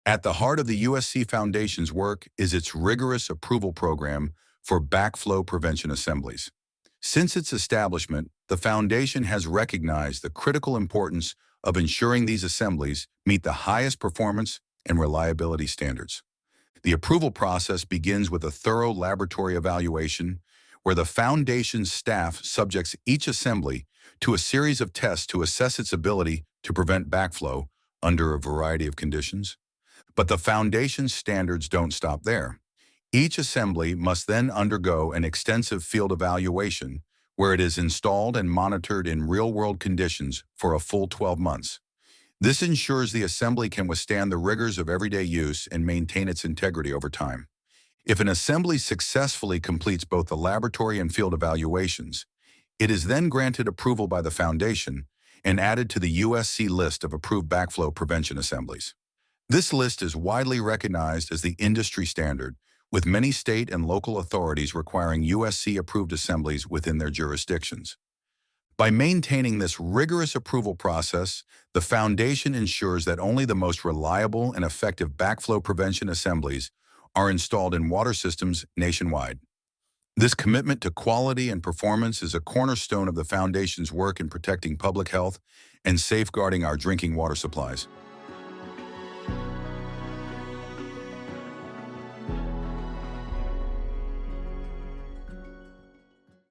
At the heart of the USC Foundation's work is its rigorous approval program for backflow prevention assemblies. Since its establishment, the Foundation has recognized the critical importance of ensuring these assemblies meet the highest performance and reliability standards. The approval process begins with a thorough laboratory evaluation where the Foundation's staff subjects each assembly to a series of tests to assess its ability to prevent backflow under a variety of conditions. But the Foundation's standards don't stop there. Each assembly must then undergo an extensive field evaluation where it is installed and monitored in real-world conditions for a full 12 months. This ensures the assembly can withstand the rigors of everyday use and maintain its integrity over time. If an assembly successfully completes both the laboratory and field evaluations, it is then granted approval by the Foundation and added to the USC list of approved backflow prevention assemblies. This list is widely recognized as the industry standard, with many state and local authorities requiring USC-approved assemblies within their jurisdictions. By maintaining this rigorous approval process, the Foundation ensures that only the most reliable and effective backflow prevention assemblies are installed in water systems nationwide. This commitment to quality and performance is a cornerstone of the Foundation's work in protecting public health and safeguarding our drinking water supplies.